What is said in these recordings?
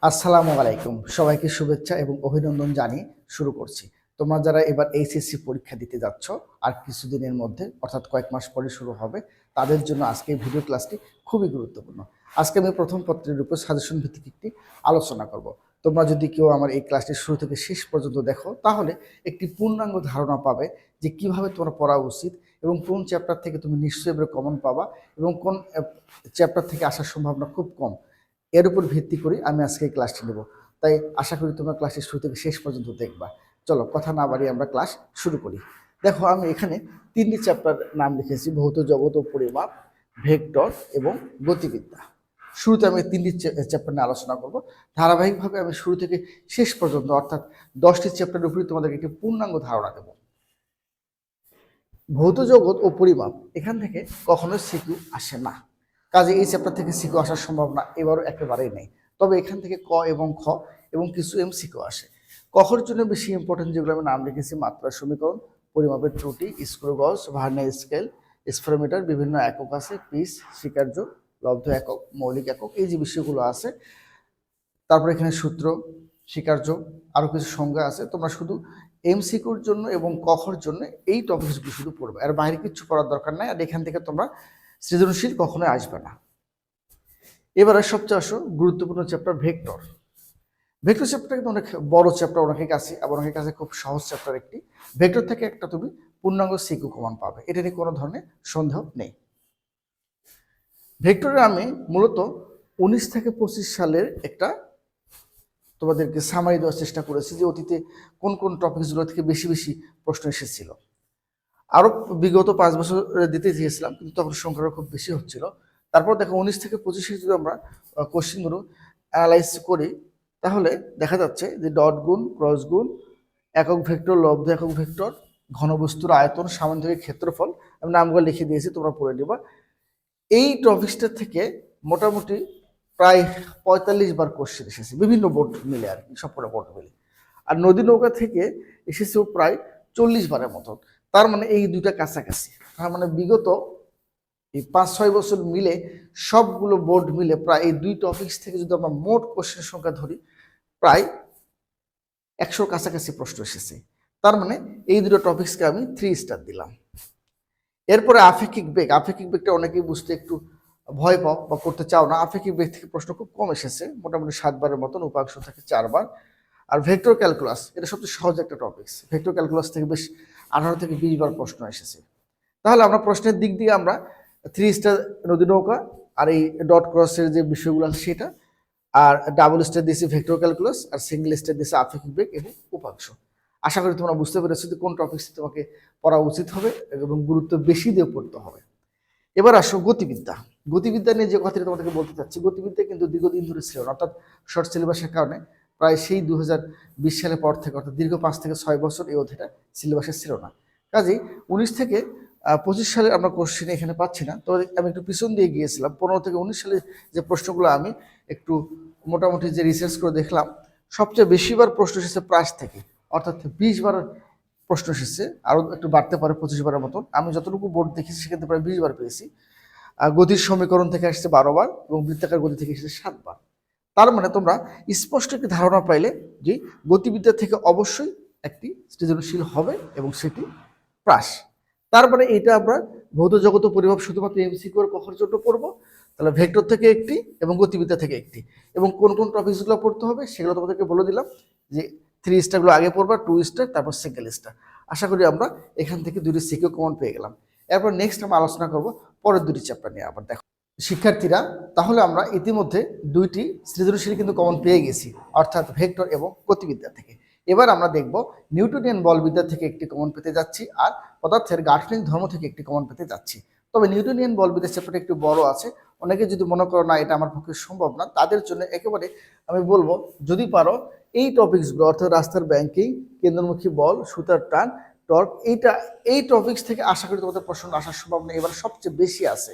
আসসালামু আলাইকুম, সবাইকে শুভেচ্ছা এবং অভিনন্দন জানিয়ে শুরু করছি। তোমরা যারা এবার এইচএসসি পরীক্ষা দিতে যাচ্ছ আর কিছুদিনের মধ্যে অর্থাৎ কয়েক মাস পরে শুরু হবে, তাদের জন্য আজকে এই ভিডিও ক্লাসটি খুবই গুরুত্বপূর্ণ। আজকে আমি প্রথম পত্রের উপর সাজেশন ভিত্তিক একটি আলোচনা করব। তোমরা যদি কেউ আমার এই ক্লাসটি শুরু থেকে শেষ পর্যন্ত দেখো, তাহলে একটি পূর্ণাঙ্গ ধারণা পাবে যে কিভাবে তোমার পড়া উচিত এবং কোন চ্যাপ্টার থেকে তুমি নিশ্চয়ই এবার কমন পাবা এবং কোন চ্যাপ্টার থেকে আসার সম্ভাবনা খুব কম। এর উপর ভিত্তি করে আমি আজকে এই ক্লাসটি নেব। তাই আশা করি তোমরা ক্লাসটি শুরু থেকে শেষ পর্যন্ত দেখবা। চলো কথা না বাড়িয়ে আমরা ক্লাস শুরু করি। দেখো, আমি এখানে তিনটি চ্যাপ্টার নাম লিখেছি: ভৌত জগৎ ও পরিমাপ, ভেক্টর এবং গতিবিদ্যা। শুরুতে আমি তিনটি চ্যাপ্টার নিয়ে আলোচনা করব। ধারাবাহিকভাবে আমি শুরু থেকে শেষ পর্যন্ত অর্থাৎ 10টি চ্যাপ্টারের উপরে তোমাদেরকে একটি পূর্ণাঙ্গ ধারণা দেব। ভৌত জগৎ ও পরিমাপ, এখান থেকে কখনো সিকিউ আসে না, কাজে এই চ্যাপ্টার থেকে সিকিউ আসার সম্ভাবনা এবারও একেবারেই নেই। তবে এখান থেকে ক এবং খ এবং কিছু এমসিকিউ আসে। কখর জন্য বেশি ইম্পর্টেন্ট যেগুলো আমি নাম লিখেছি: মাত্রার সমীকরণ, পরিমাপের ত্রুটি, স্ক্রু গজ, ভার্নিয়ার স্কেল, স্ফেরোমিটার, বিভিন্ন একক আছে, পিস, স্বীকার্য, লব্ধ একক, মৌলিক একক, এই যে বিষয়গুলো আছে। তারপর এখানে সূত্র, স্বীকার্য, আরও কিছু সংজ্ঞা আছে। তোমরা শুধু এমসিকিউর জন্য এবং কখর জন্য এই টপিকসগুলো শুধু পড়বে, আর বাইরে কিছু পড়ার দরকার নাই। আর এখান থেকে তোমরা সৃজনশীল কখনোই আসবে না। এবারে সবচেয়ে গুরুত্বপূর্ণ চ্যাপ্টার ভেক্টর। ভেক্টর চ্যাপ্টার কিন্তু অনেক বড় চ্যাপ্টার অনেকের কাছে, আবার অনেকের কাছে খুব সহজ চ্যাপ্টার একটি। ভেক্টর থেকে একটা তুমি পূর্ণাঙ্গ সিকিউ কমন পাবে, এটা নিয়ে কোনো ধরনের সন্দেহ নেই। ভেক্টরে আমি মূলত 19 থেকে 25 সালের একটা তোমাদেরকে সামারি দেওয়ার চেষ্টা করেছি যে অতীতে কোন কোন টপিকসগুলো থেকে বেশি বেশি প্রশ্ন এসেছিল। আরও বিগত 5 বছর দিতে চেয়েছিলাম, কিন্তু তখন সংখ্যাটা খুব বেশি হচ্ছিল। তারপর দেখো 19 থেকে 25 যদি আমরা কোশ্চেনগুলো অ্যানালাইজ করি, তাহলে দেখা যাচ্ছে যে ডট গুণ, ক্রস গুণ, একক ভেক্টর, লব্ধ একক ভেক্টর, ঘনবস্তুর আয়তন, সামান্তরিক ক্ষেত্রফল, আমি নামগুলো লিখে দিয়েছি, তোমরা পড়ে নেবা। এই টপিকসটা থেকে মোটামুটি প্রায় 45 বার কোশ্চেন এসেছে, বিভিন্ন বোর্ড মিলে আর কি, সবকটা বোর্ড মিলে। আর নদী নৌকা থেকে এসেছেও প্রায় 40 বারের মতো। তার মানে এই দুইটা কাছাকাছি। তার মানে বিগত এই 5-6 বছর মিলে সবগুলো বোর্ড মিলে প্রায় এই দুই টপিকস থেকে যদি আমরা মোট কোশ্চেন সংখ্যা ধরি, প্রায় 100 কাছাকাছি প্রশ্ন এসেছে। তার মানে এই দুটো টপিকসকে আমি 3 স্টার দিলাম। এরপরে আপেক্ষিক বেগ। আপেক্ষিক বেগটা অনেকেই বুঝতে একটু ভয় পাও বা করতে চাও না। আপেক্ষিক বেগ থেকে প্রশ্ন খুব কম এসেছে, মোটামুটি 7 বারের মতন, উপাংশ থেকে 4 বার। আর ভেক্টর ক্যালকুলাস, এটা সবচেয়ে সহজ একটা টপিকস। ভেক্টর ক্যালকুলাস থেকে বেশ 18 থেকে 20 বার প্রশ্ন এসেছে। তাহলে আমরা প্রশ্নের দিক দিয়ে আমরা 3 স্টার নদী নৌকা, আর এই ডট ক্রসের যে বিষয়গুলো আছে সেটা, আর ডাবল স্টার দিয়েছি ভেক্টর ক্যালকুলাস, আর সিঙ্গেল স্টার দিয়েছি আপেক্ষিক বেগ এবং উপাংশ। আশা করি তোমরা বুঝতে পেরেছো যে কোন টপিকসে তোমাকে পড়া উচিত হবে এবং গুরুত্ব বেশি দিয়ে পড়তে হবে। এবার আসো গতিবিদ্যা। গতিবিদ্যা নিয়ে যে কথাটা তোমাদেরকে বলতে চাচ্ছি, গতিবিদ্যা কিন্তু দীর্ঘদিন ধরে ছিল না, অর্থাৎ শর্ট সিলেবাসের কারণে প্রায় সেই 2020 সালের পর থেকে, অর্থাৎ দীর্ঘ 5 থেকে 6 বছর এই অধ্যায়টা সিলেবাসে ছিল না। কাজেই 19 থেকে 25 সালে আমরা কোশ্চেন এখানে পাচ্ছি না। তবে আমি একটু পিছন দিয়ে গিয়েছিলাম, 15 থেকে 19 সালে যে প্রশ্নগুলো আমি একটু মোটামুটি যে রিসার্চ করে দেখলাম, সবচেয়ে বেশিবার প্রশ্ন এসেছে প্রাস থেকে, অর্থাৎ 20 বার প্রশ্ন এসেছে। আরও একটু বাড়তে পারে, 25 বারের মতন। আমি যতটুকু বোর্ড দেখেছি সেক্ষেত্রে প্রায় 20 বার পেয়েছি। গতির সমীকরণ থেকে আসছে 12 বার এবং বৃত্তাকার গতি থেকে এসেছে 7 বার। তার মানে তোমরা স্পষ্ট একটি ধারণা পাইলে যে গতিবিদ্যা থেকে অবশ্যই একটি সৃজনশীল হবে এবং সেটি প্রাস। তারপরে এটা আমরা ভৌত জগৎ ও পরিমাপ শুধুমাত্র এমসিকিউ আর কখর জন্য পড়বো। তাহলে ভেক্টর থেকে একটি এবং গতিবিদ্যা থেকে একটি, এবং কোন কোন টপিকসগুলো পড়তে হবে সেগুলো তোমাদেরকে বলে দিলাম যে 3 স্টারগুলো আগে পড়বা, 2 স্টার, তারপর সিঙ্গেল স্টার। আশা করি আমরা এখান থেকে 2টি সিকিউ কমন পেয়ে গেলাম। এরপর নেক্সট আমরা আলোচনা করব পরের 2টি চ্যাপ্টার নিয়ে। আবার দেখো শিক্ষার্থীরা, তাহলে আমরা ইতিমধ্যে 2টি সৃজনশীল কিন্তু কমন পেয়ে গেছি, অর্থাৎ ভেক্টর এবং গতিবিদ্যা থেকে। এবার আমরা দেখব নিউটনিয়ান বলবিদ্যা থেকে একটি কমন পেতে যাচ্ছি, আর পদার্থের গাঠনিক ধর্ম থেকে একটি কমন পেতে যাচ্ছি। তবে নিউটনিয়ান বলবিদ্যা চ্যাপ্টারটা একটু বড় আছে। অনেকে যদি মনে করো না এটা আমার পক্ষে সম্ভব না, তাদের জন্য একেবারে আমি বলবো যদি পারো এই টপিকসগুলো, অর্থাৎ রাস্তার ব্যাংকিং, কেন্দ্রমুখী বল, সুতার টান, টর্ক, এই টপিকস থেকে আশা করি তোমাদের প্রশ্ন আসার সম্ভাবনা এবার সবচেয়ে বেশি আছে।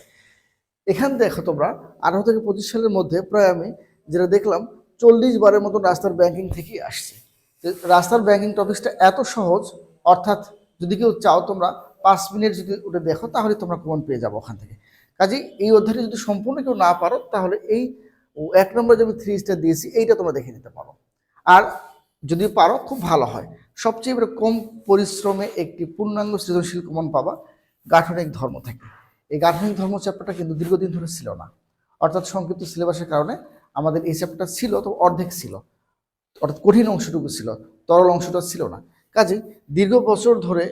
এখান দেখো তোমরা 18 থেকে 25 সালের মধ্যে প্রায় আমি যেটা দেখলাম 40 বারের মতো রাস্তার ব্যাংকিং থেকেই আসছে। রাস্তার ব্যাংকিং টপিকসটা এত সহজ, অর্থাৎ যদি কেউ চাও তোমরা 5 মিনিট যদি ওটা দেখো তাহলে তোমরা কমন পেয়ে যাবো ওখান থেকে। কাজেই এই অধ্যায়টি যদি সম্পূর্ণ কেউ না পারো, তাহলে এই ও 1 নম্বরে যে আমি 3 স্টার দিয়েছি এইটা তোমরা দেখে নিতে পারো। আর যদি পারো খুব ভালো হয়। সবচেয়ে কম পরিশ্রমে একটি পূর্ণাঙ্গ সৃজনশীল কমন পাবা গাঠনিক ধর্ম থেকে। এই গাঠনিক ধর্ম চ্যাপ্টারটা কিন্তু দীর্ঘদিন ধরে ছিল না, অর্থাৎ সংক্ষিপ্ত সিলেবাসের কারণে আমাদের এই চ্যাপ্টারটা ছিল তো অর্ধেক ছিল, অর্থাৎ কঠিন অংশটুকু ছিল, তরল অংশটা ছিল না। কাজেই দীর্ঘ বছর ধরে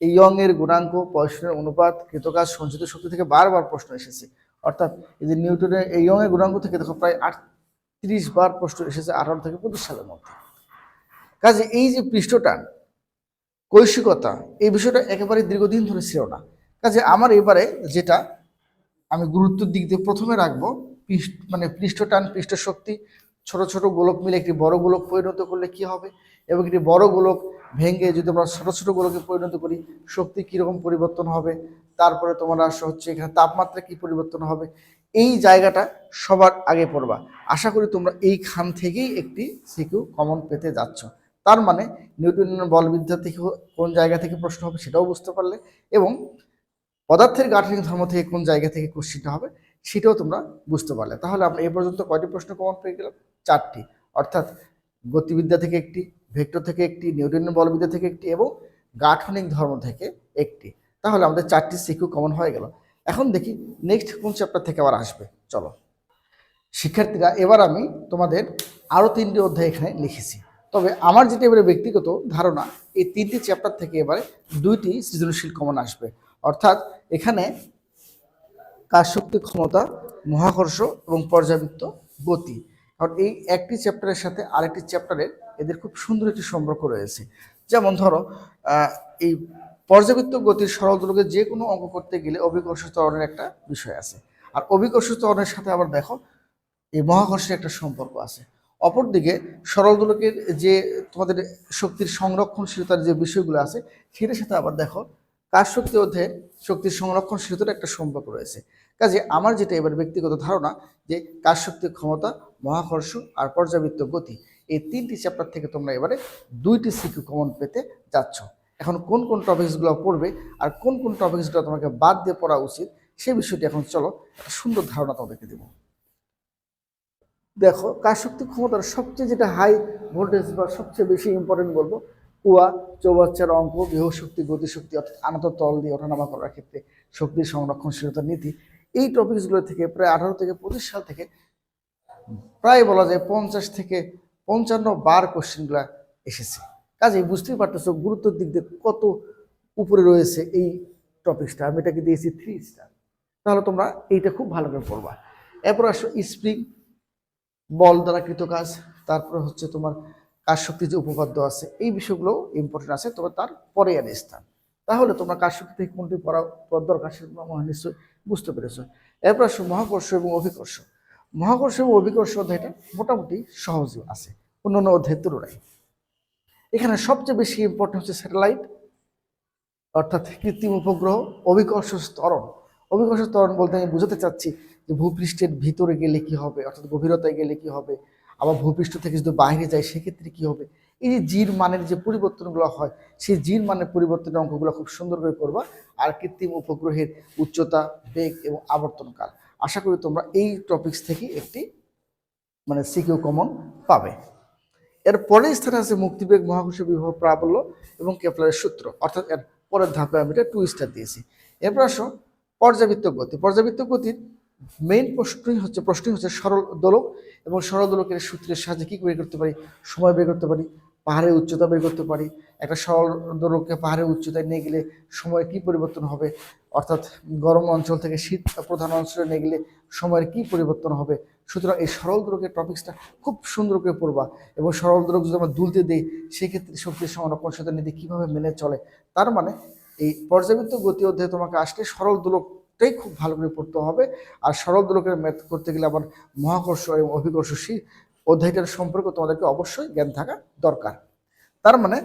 এই ইয়ংয়ের গুণাঙ্ক, পয়সনের অনুপাত, কৃতকাজ, সঞ্চিত শক্তি থেকে বারবার প্রশ্ন এসেছে। অর্থাৎ এই যে নিউটনের এই ইয়ংয়ের গুণাঙ্ক থেকে দেখো প্রায় 38 বার প্রশ্ন এসেছে 18 থেকে 25 সালের মধ্যে। কাজে এই যে পৃষ্ঠটান, কৈশিকতা, এই বিষয়টা একেবারে দীর্ঘদিন ধরে ছিল না। কাজে আমার এবারে যেটা আমি গুরুত্বের দিক দিয়ে প্রথমে রাখবো মানে পৃষ্ঠটান, পৃষ্ঠশক্তি, ছোট ছোট গোলক মিলে একটি বড় গোলক পরিণত করলে কি হবে, এবং একটি বড় গোলক ভেঙে যদি আমরা ছোট ছোট গোলকে পরিণত করি শক্তি কীরকম পরিবর্তন হবে, তারপরে তোমরা হচ্ছে এখানে তাপমাত্রা কি পরিবর্তন হবে, এই জায়গাটা সবার আগে পড়বা। আশা করি তোমরা এইখান থেকেই একটি সিকিউ কমন পেতে যাচ্ছ। তার মানে নিউটনের বলবিদ্যা থেকে কোন জায়গা থেকে প্রশ্ন হবে সেটাও বুঝতে পারলে, এবং পদার্থের গাঠনিক ধর্ম থেকে কোন জায়গা থেকে কোশ্চিনটা হবে সেটাও তোমরা বুঝতে পারলে। তাহলে আমরা এ পর্যন্ত কয়টি প্রশ্ন কমন পেয়ে গেলাম? 4টি, অর্থাৎ গতিবিদ্যা থেকে একটি, ভেক্টর থেকে একটি, নিউটনের বলবিদ্যা থেকে একটি, এবং গাঠনিক ধর্ম থেকে একটি। তাহলে আমাদের 4টি সিকিউ কমন হয়ে গেল। এখন দেখি নেক্সট কোন চ্যাপ্টার থেকে আবার আসবে। চলো শিক্ষার্থীরা, এবার আমি তোমাদের আরও 3টি অধ্যায় এখানে লিখেছি। তবে আমার যেটা এবারে ব্যক্তিগত ধারণা, এই 3টি চ্যাপ্টার থেকে এবারে 2টি সৃজনশীল কমন আসবে। অর্থাৎ এখানে কাজশক্তি, ক্ষমতা, মহাকর্ষ এবং পর্যাবৃত্ত গতি। কারণ এই একটি চ্যাপ্টারের সাথে আরেকটি চ্যাপ্টারের এদের খুব সুন্দর একটি সম্পর্ক রয়েছে। যেমন ধরো এই পর্যাবৃত্ত গতির সরল দোলকের যে কোনো অঙ্ক করতে গেলে অভিকর্ষ ত্বরণের একটা বিষয় আছে, আর অভিকর্ষ ত্বরণের সাথে আবার দেখো এই মহাকর্ষের একটা সম্পর্ক আছে। অপরদিকে সরল দোলকের যে তোমাদের শক্তির সংরক্ষণশীলতার যে বিষয়গুলো আছে সেটার সাথে আবার দেখো কাজশক্তি অধ্যায়ে শক্তির সংরক্ষণশীলতার একটা সম্পর্ক রয়েছে। কাজে আমার যেটা এবার ব্যক্তিগত ধারণা যে কাজশক্তির ক্ষমতা, মহাকর্ষ আর পর্যাবৃত্ত গতি, এই 3টি চ্যাপ্টার থেকে তোমরা এবারে 2টি সিকিউ কমন পেতে যাচ্ছ। এখন কোন কোন টপিকসগুলো পড়বে আর কোন কোন টপিকসগুলো তোমাকে বাদ দিয়ে পড়া উচিত সেই বিষয়টি এখন চলো একটা সুন্দর ধারণা তোমাদেরকে দেবো। দেখো কাজশক্তি ক্ষমতার সবচেয়ে যেটা হাই ভোল্টেজ বা সবচেয়ে বেশি ইম্পর্টেন্ট বলবো কুয়া, চৌবাচ্চার অঙ্ক, গৃহশক্তি, গতিশক্তি, অর্থাৎ আনত তল দিয়ে ওঠানামা করার ক্ষেত্রে শক্তির সংরক্ষণশীলতার নীতি, এই টপিকসগুলো থেকে প্রায় 18 থেকে 25 সাল থেকে প্রায় বলা যায় 50 থেকে 55 বার কোশ্চেনগুলো এসেছে। কাজেই বুঝতেই পারতেছো গুরুত্বের দিক দিয়ে কত উপরে রয়েছে এই টপিকসটা। আমি এটাকে দিয়েছি 3 স্টার। তাহলে তোমরা এইটা খুব ভালো করে পড়বা। এরপর আসো স্প্রিং, বল দ্বারা কৃত কাজ, তারপরে হচ্ছে তোমার কাজশক্তি যে উপপাদ্য আছে, এই বিষয়গুলো ইম্পর্টেন্ট আছে, তবে তার পরে এর স্থান। তাহলে তোমরা কাজশক্তি থেকে কোনটি পড়া দরকার সেটা তোমরা নিশ্চয়ই বুঝতে পেরেছো। এরপর আসো মহাকর্ষ এবং অভিকর্ষ। মহাকর্ষ এবং অভিকর্ষ অধ্যায়টা মোটামুটি সহজ আছে অন্যান্য অধ্যায়ের তুলনায়। এখানে সবচেয়ে বেশি ইম্পর্টেন্ট হচ্ছে স্যাটেলাইট, অর্থাৎ কৃত্রিম উপগ্রহ, অভিকর্ষ ত্বরণ। অভিকর্ষ ত্বরণ বলতে আমি বোঝাতে চাচ্ছি যে ভূপৃষ্ঠের ভিতরে গেলে কি হবে, অর্থাৎ গভীরতায় গেলে কি হবে, আবার ভূপৃষ্ঠ থেকে যদি বাইরে যায় সেক্ষেত্রে কি হবে। এই যে জির মানের যে পরিবর্তনগুলো হয় সেই জির মানের পরিবর্তনের অঙ্কগুলো খুব সুন্দর করে করবা। আর কৃত্রিম উপগ্রহের উচ্চতা, বেগ এবং আবর্তনকাল, আশা করি তোমরা এই টপিকস থেকে একটি মানে সিকিউ কমন পাবে। এর পরের স্থানে আছে মুক্তিবেগ, মহাকর্ষ বিভব প্রাবল্য এবং কেপলারের সূত্র, অর্থাৎ এর পরের ধাপে আমি এটা 2 স্টার দিয়েছি। এরপর আসো পর্যাবৃত্ত গতি। পর্যাবৃত্ত গতির মেইন প্রশ্নই হচ্ছে সরল দোলক এবং সরল দোলকের সূত্রের সাহায্যে কী বের করতে পারি, সময় বের করতে পারি, পাহাড়ের উচ্চতা বের করতে পারি। একটা সরল দোলককে পাহাড়ের উচ্চতায় নিয়ে গেলে সময় কি পরিবর্তন হবে, অর্থাৎ গরম অঞ্চল থেকে শীত প্রধান অঞ্চলে নিয়ে গেলে সময়ের কি পরিবর্তন হবে। সুতরাং এই সরল দোলকের টপিক্সটা খুব সুন্দর করে পড়বা, এবং সরল দোলক যদি আমরা দুলতে দিই সেক্ষেত্রে শক্তির সংরক্ষণশীলতা নীতি কীভাবে মেনে চলে। তার মানে এই পর্যাবৃত্ত গতি অধ্যায়ে তোমাকে আসলে সরল দোলকটাই খুব ভালো করে পড়তে হবে। আর সরল দোলকের ম্যাথ করতে গেলে আবার মহাকর্ষ এবং অভিকর্ষ অধ্যায়টার সম্পর্কে তোমাদেরকে অবশ্যই জ্ঞান থাকা দরকার। তার মানে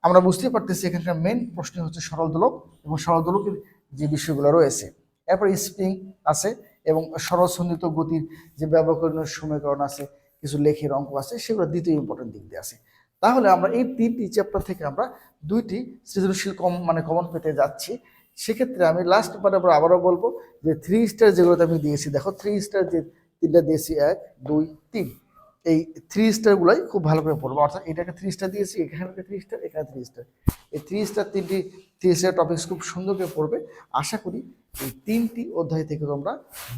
আমরা বুঝতেই পারতেছি এখানকার মেন প্রশ্ন হচ্ছে সরল দোলক এবং সরল দোলকের যে বিষয়গুলো রয়েছে। এরপর স্প্রিং আছে এবং সরল সন্নিহিত গতির যে ব্যবকরণের সমীকরণ আছে, কিছু লেখের অঙ্ক আছে, সেগুলো দ্বিতীয় ইম্পর্টেন্ট দিক দিয়ে আছে। তাহলে আমরা এই 3টি চ্যাপ্টার থেকে আমরা 2টি সৃজনশীল কমন পেতে যাচ্ছি। সেক্ষেত্রে আমি লাস্ট আবারও বলবো যে 3 স্টার যেগুলোতে আমি দিয়েছি, দেখো 3 স্টার যে তিনটা দিয়েছি, 1 2 3, এই 3 স্টারগুলাই খুব ভালো করে পড়বো। অর্থাৎ এটাকে 3 স্টার দিয়েছি, এখানে 3 স্টার, এখানে 3 স্টার, এই 3 স্টার তিনটি 3 স্টার টপিকস খুব সুন্দর করে পড়বে। আশা করি এই 3টি অধ্যায় থেকে তোমরা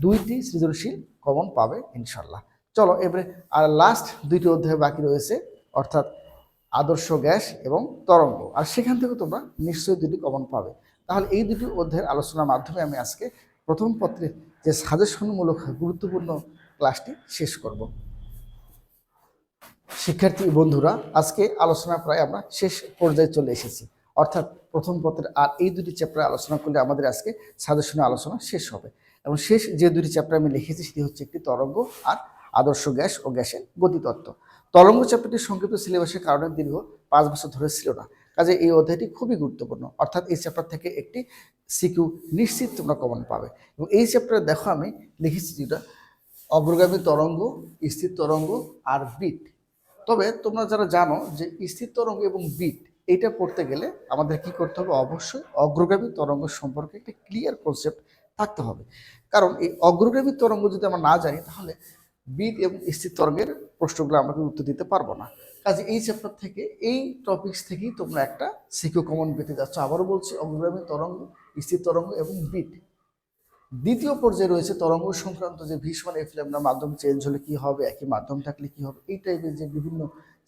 2টি সৃজনশীল কমন পাবে ইনশাল্লাহ। চলো এবারে আর লাস্ট 2টি অধ্যায় বাকি রয়েছে, অর্থাৎ আদর্শ গ্যাস এবং তরঙ্গ, আর সেখান থেকে তোমরা নিশ্চয়ই 2টি কমন পাবে। তাহলে এই 2টি অধ্যায়ের আলোচনার মাধ্যমে আমি আজকে প্রথম পত্রের যে সাজেশনমূলক গুরুত্বপূর্ণ ক্লাসটি শেষ করব। শিক্ষার্থী বন্ধুরা, আজকে আলোচনা প্রায় আমরা শেষ পর্যায়ে চলে এসেছি, অর্থাৎ প্রথম পত্রের আর এই 2টি চ্যাপ্টার আলোচনা করলে আমাদের আজকে সাজেশনের আলোচনা শেষ হবে। এবং শেষ যে 2টি চ্যাপ্টার আমি লিখেছি সেটি হচ্ছে একটি তরঙ্গ আর আদর্শ গ্যাস ও গ্যাসের গতিতত্ত্ব। তরঙ্গ চ্যাপ্টারটি সংক্ষিপ্ত সিলেবাসের কারণে দীর্ঘ 5 বছর ধরে ছিল না, কাজে এই অধ্যায়টি খুবই গুরুত্বপূর্ণ, অর্থাৎ এই চ্যাপ্টার থেকে একটি সিকিউ নিশ্চিত তোমরা কমন পাবে। এবং এই চ্যাপ্টারে দেখো আমি লিখেছি যেটা অগ্রগামী তরঙ্গ, স্থির তরঙ্গ আর বিট। তবে তোমরা যারা জানো যে স্থির তরঙ্গ এবং বিট এইটা পড়তে গেলে আমাদের কি করতে হবে, অবশ্যই অগ্রগামী তরঙ্গ সম্পর্কে একটা ক্লিয়ার কনসেপ্ট থাকতে হবে। কারণ এই অগ্রগামী তরঙ্গ যদি আমরা না জানি তাহলে বিট এবং স্থির তরঙ্গের প্রশ্নগুলো আমরা উত্তর দিতে পারবো না। কাজে এই চ্যাপ্টার থেকে এই টপিকস থেকেই তোমরা একটা সিকিউ কমন পেতে যাচ্ছ। আবারও বলছি, অগ্রগামী তরঙ্গ, স্থির তরঙ্গ এবং বিট। দ্বিতীয় পর্যায়ে রয়েছে তরঙ্গ সংক্রান্ত যে ভীষণ এফ ল্যামডা মাধ্যম চেঞ্জ হলে কি হবে, একই মাধ্যম থাকলে কি হবে, এই টাইপের যে বিভিন্ন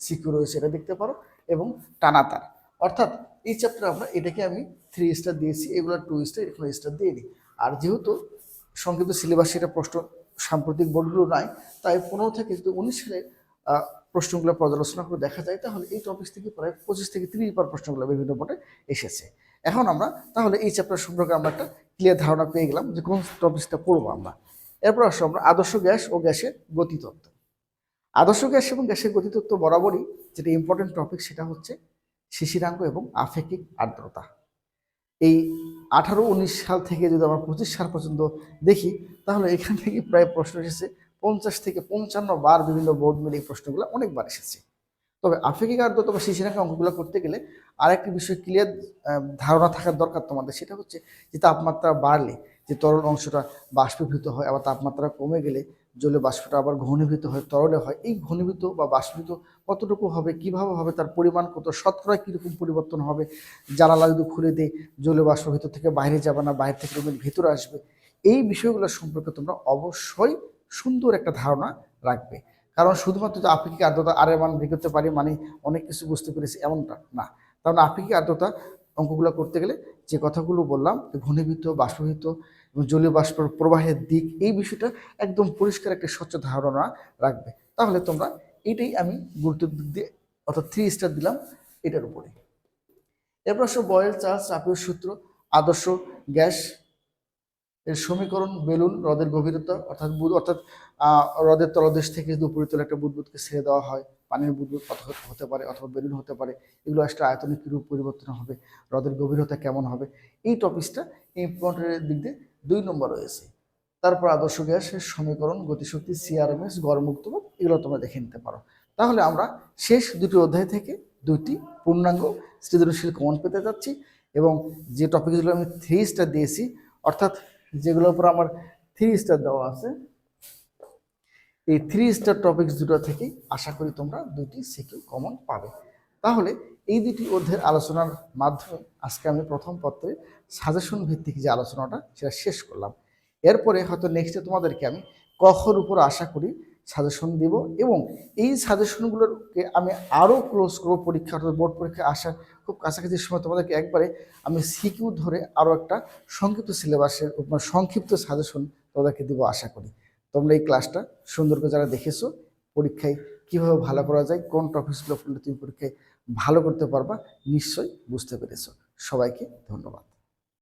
সিকিউ রয়েছে এটা দেখতে পারো। এবং টানাতার, অর্থাৎ এই চ্যাপ্টারে আমরা এটাকে আমি 3 স্টার দিয়েছি, এগুলো 2 স্টার, এগুলো স্টার দিয়ে দিই। আর যেহেতু সংক্ষিপ্ত সিলেবাসে এটা প্রশ্ন সাম্প্রতিক বোর্ডগুলো নাই, তাই 15 থেকে যদি 19 সালে প্রশ্নগুলো পর্যালোচনা করে দেখা যায় তাহলে এই টপিক থেকে প্রায় 25 থেকে 30 বার প্রশ্নগুলো বিভিন্ন বোর্ডে এসেছে। এখন আমরা তাহলে এই চ্যাপ্টার সম্পর্কে আমরা একটা ক্লিয়ার ধারণা পেয়ে গেলাম যে কোন টপিকসটা পড়বো আমরা। এরপর আসো আমরা আদর্শ গ্যাস ও গ্যাসের গতিতত্ত্ব। আদর্শ গ্যাস এবং গ্যাসের গতিতত্ত্ব বরাবরই যেটা ইম্পর্টেন্ট টপিক সেটা হচ্ছে শিশিরাঙ্ক এবং আপেক্ষিক আর্দ্রতা। এই 18-19 সাল থেকে যদি আমরা 25 সাল পর্যন্ত দেখি তাহলে এখান থেকে প্রায় প্রশ্ন এসেছে 50 থেকে 55 বার, বিভিন্ন বোর্ড মিলে এই প্রশ্নগুলো অনেকবার এসেছে। তবে আপেক্ষিক আর্দ্রতা বা শিশিরাঙ্ক অঙ্কগুলো করতে গেলে আরেকটি বিষয় ক্লিয়ার ধারণা থাকার দরকার তোমাদের, সেটা হচ্ছে যে তাপমাত্রা বাড়লে যে তরল অংশটা বাষ্পীভূত হয়, আবার তাপমাত্রা কমে গেলে জলীয় বাষ্পটা আবার ঘনীভূত হয়, তরলে হয়। এই ঘনীভূত বা বাষ্পীভূত কতটুকু হবে, কিভাবে হবে, তার পরিমাণ কত, শতকরা কীরকম পরিবর্তন হবে, জানালা যদি খুলে দেয় জলীয় বাষ্প ভিতর থেকে বাইরে যাবে না, বাইরে থেকে রুমের ভিতরে আসবে, এই বিষয়গুলো সম্পর্কে তোমরা অবশ্যই সুন্দর একটা ধারণা রাখবে। কারণ শুধুমাত্র যে আপেক্ষিক আর্দ্রতা আর এর মান বের করতে পারি মানে অনেক কিছু বুঝতে পেরেছি এমনটা না। কারণ আপেক্ষিক আর্দ্রতা অঙ্কগুলো করতে গেলে যে কথাগুলো বললাম, ঘনীভূত, বাষ্পীভূত এবং জলীয় বাষ্পের প্রবাহের দিক, এই বিষয়টা একদম পরিষ্কার একটা স্বচ্ছ ধারণা রাখবে। তাহলে তোমরা এটাই আমি গুরুত্ব দিয়ে অর্থাৎ 3 স্টার দিলাম এটার উপরে। এরপর আসো বয়েল চার্লস চাপীয় সূত্র, আদর্শ গ্যাস এর সমীকরণ, বেলুন, হ্রদের গভীরতা, অর্থাৎ হ্রদের তলদেশ থেকে যদি উপরিতলে একটা বুদবুদকে ছেড়ে দেওয়া হয়, পানির বুদবুদ হতে পারে অথবা বেলুন হতে পারে, এগুলো আসলে আয়তনে কীরূপ পরিবর্তন হবে, হ্রদের গভীরতা কেমন হবে, এই টপিকসটা ইম্পর্টেন্টের দিক দিয়ে 2 নম্বর রয়েছে। তারপর আদর্শ গ্যাসের সমীকরণ, গতিশক্তি, সিআরএমএস, গড় মুক্তবাদ, এগুলো তোমরা দেখে নিতে পারো। তাহলে আমরা শেষ 2টি অধ্যায় থেকে 2টি পূর্ণাঙ্গ সৃজনশীল কমন পেতে যাচ্ছি। এবং যে টপিকগুলো আমি 3 স্টার দিয়েছি, অর্থাৎ যেগুলোর উপর আমার 3 স্টার দেওয়া আছে, এই 3 স্টার টপিকস দুটো থেকেই আশা করি তোমরা 2টি সিকিউ কমন পাবে। তাহলে এই 2টি অধ্যায়ের আলোচনার মাধ্যমে আজকে আমি প্রথম পত্রে সাজেশন ভিত্তিক যে আলোচনাটা সেটা শেষ করলাম। এরপরে হয়তো নেক্সটে তোমাদেরকে আমি কখর উপর আশা করি সাজেশন দিব, এবং এই সাজেশনগুলোকে আমি আরও ক্লোজ করবো পরীক্ষা অর্থাৎ বোর্ড পরীক্ষায় আসার খুব কাছাকাছি সময় তোমাদেরকে একবারে আমি সিকিউ ধরে আরও একটা সংক্ষিপ্ত সিলেবাসের সংক্ষিপ্ত সাজেশন তোমাদেরকে দিব আশা করি। তোমরা এই ক্লাসটা সুন্দর করে যারা দেখেছো, পরীক্ষায় কীভাবে ভালো করা যায়, কোন টপিকসগুলো পড়লে তুমি পরীক্ষায় ভালো করতে পারবা, নিশ্চয়ই বুঝতে পেরেছো। সবাইকে ধন্যবাদ।